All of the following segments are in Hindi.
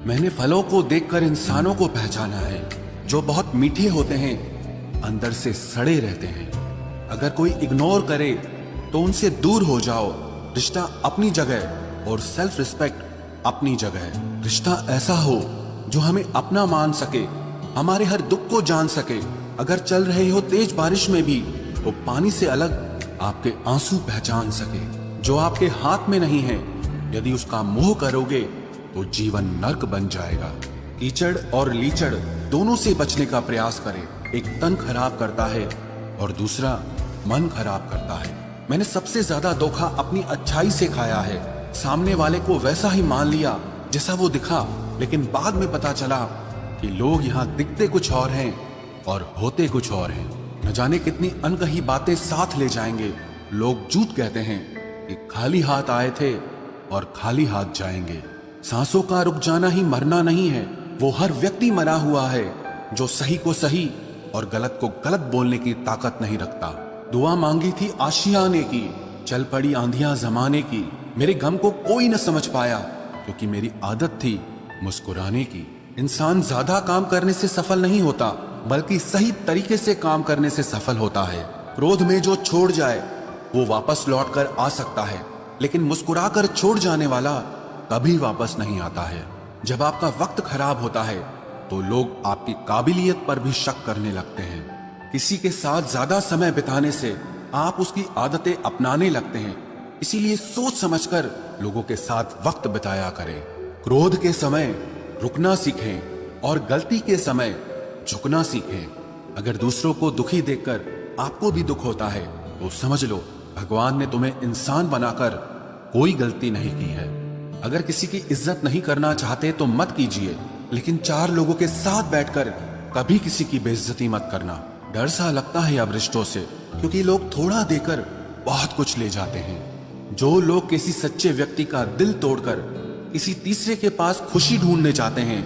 मैंने फलों को देखकर इंसानों को पहचाना है, जो बहुत मीठे होते हैं, अंदर से सड़े रहते हैं। अगर कोई इग्नोर करे तो उनसे दूर हो जाओ। रिश्ता अपनी जगह और सेल्फ रिस्पेक्ट अपनी जगह। रिश्ता ऐसा हो जो हमें अपना मान सके, हमारे हर दुख को जान सके। अगर चल रहे हो तेज बारिश में भी, वो पानी से अलग आपके आंसू पहचान सके। जो आपके हाथ में नहीं है, यदि उसका मोह करोगे तो जीवन नर्क बन जाएगा। कीचड़ और लीचड़ दोनों से बचने का प्रयास करें। एक तन खराब करता है और दूसरा मन खराब करता है। मैंने सबसे ज्यादा धोखा अपनी अच्छाई से खाया है। सामने वाले को वैसा ही मान लिया जैसा वो दिखा, लेकिन बाद में पता चला कि लोग यहाँ दिखते कुछ और हैं और होते कुछ और हैं। न जाने कितनी अनकही बातें साथ ले जाएंगे। लोग झूठ कहते हैं कि खाली हाथ आए थे और खाली हाथ जाएंगे। सांसों का रुक जाना ही मरना नहीं है। वो हर व्यक्ति मरा हुआ है जो सही को सही और गलत को गलत बोलने की ताकत नहीं रखता। दुआ मांगी थी आशियाने की, चल पड़ी आंधियां जमाने की। मेरे गम को कोई न समझ पाया, क्योंकि मेरी आदत थी मुस्कुराने की। इंसान ज्यादा काम करने से सफल नहीं होता, बल्कि सही तरीके से काम करने से सफल होता है। क्रोध में जो छोड़ जाए वो वापस लौट कर आ सकता है, लेकिन मुस्कुराकर छोड़ जाने वाला कभी वापस नहीं आता है। जब आपका वक्त खराब होता है तो लोग आपकी काबिलियत पर भी शक करने लगते हैं। किसी के साथ ज्यादा समय बिताने से आप उसकी आदतें अपनाने लगते हैं। इसीलिए सोच समझकर लोगों के साथ वक्त बिताया करें। क्रोध के समय रुकना सीखें और गलती के समय झुकना सीखें। अगर दूसरों को दुखी देखकर आपको भी दुख होता है तो समझ लो भगवान ने तुम्हें इंसान बनाकर कोई गलती नहीं की है। अगर किसी की इज्जत नहीं करना चाहते तो मत कीजिए, लेकिन चार लोगों के साथ बैठकर कभी किसी की बेइज्जती मत करना। डर सा लगता है अब रिश्तों से, क्योंकि लोग थोड़ा देकर बहुत कुछ ले जाते हैं। जो लोग किसी सच्चे व्यक्ति का दिल तोड़कर किसी तीसरे के पास खुशी ढूंढने जाते हैं,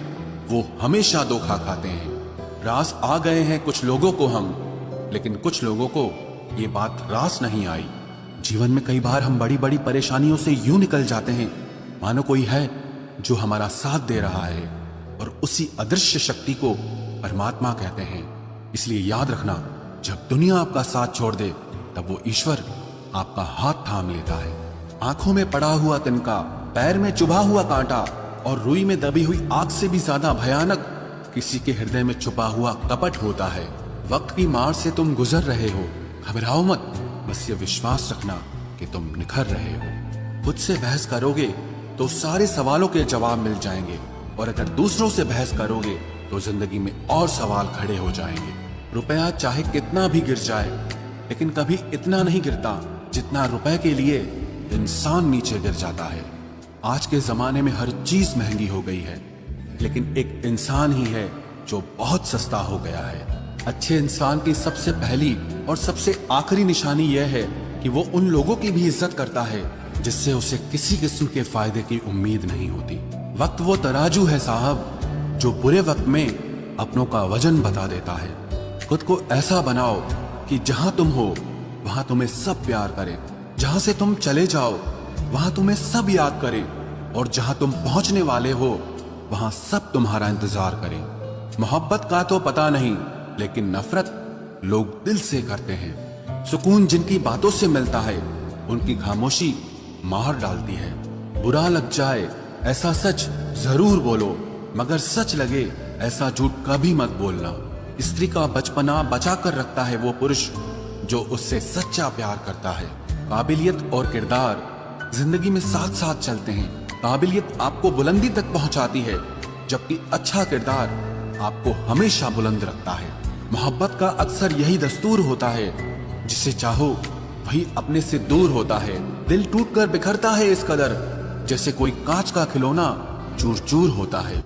वो हमेशा धोखा खाते हैं। रास आ गए हैं कुछ लोगों को हम, लेकिन कुछ लोगों को ये बात रास नहीं आई। जीवन में कई बार हम बड़ी बड़ी परेशानियों से यूं निकल जाते हैं मानो कोई है जो हमारा साथ दे रहा है, और उसी अदृश्य शक्ति को परमात्मा कहते हैं। इसलिए याद रखना, जब दुनिया आपका साथ छोड़ दे तब वो ईश्वर आपका हाथ थाम लेता है। आंखों में पड़ा हुआ तिनका, पैर में चुभा हुआ कांटा और रुई में दबी हुई आग से भी ज्यादा भयानक किसी के हृदय में छुपा हुआ कपट होता है। वक्त की मार से तुम गुजर रहे हो, घबराओ मत। बस ये विश्वास रखना कि तुम निखर रहे हो। खुद से बहस करोगे तो सारे सवालों के जवाब मिल जाएंगे, और अगर दूसरों से बहस करोगे तो जिंदगी में और सवाल खड़े हो जाएंगे। रुपया चाहे कितना भी गिर जाए, लेकिन कभी इतना नहीं गिरता जितना रुपए के लिए इंसान नीचे गिर जाता है। आज के जमाने में हर चीज महंगी हो गई है, लेकिन एक इंसान ही है जो बहुत सस्ता हो गया है। अच्छे इंसान की सबसे पहली और सबसे आखिरी निशानी यह है कि वो उन लोगों की भी इज्जत करता है जिससे उसे किसी किस्म के फायदे की उम्मीद नहीं होती। वक्त वो तराजू है साहब, जो बुरे वक्त में अपनों का वजन बता देता है। खुद को ऐसा बनाओ कि जहां तुम हो वहां तुम्हें सब प्यार करें, जहां से तुम चले जाओ वहां तुम्हें सब याद करें, और जहां तुम पहुंचने वाले हो वहां सब तुम्हारा इंतजार करें। मोहब्बत का तो पता नहीं, लेकिन नफरत लोग दिल से करते हैं। सुकून जिनकी बातों से मिलता है, उनकी खामोशी मार डालती है। बुरा लग जाए ऐसा सच जरूर बोलो, मगर सच लगे ऐसा झूठ कभी मत बोलना। स्त्री का बचपना बचा कर रखता है वो पुरुष जो उससे सच्चा प्यार करता है। काबिलियत और किरदार जिंदगी में साथ साथ चलते हैं। काबिलियत आपको बुलंदी तक पहुंचाती है, जबकि अच्छा किरदार आपको हमेशा बुलंद रखता है। मोहब्बत का अक्सर यही दस्तूर होता है, जिसे चाहो वही अपने से दूर होता है। दिल टूटकर बिखरता है इस कदर, जैसे कोई कांच का खिलौना चूर चूर होता है।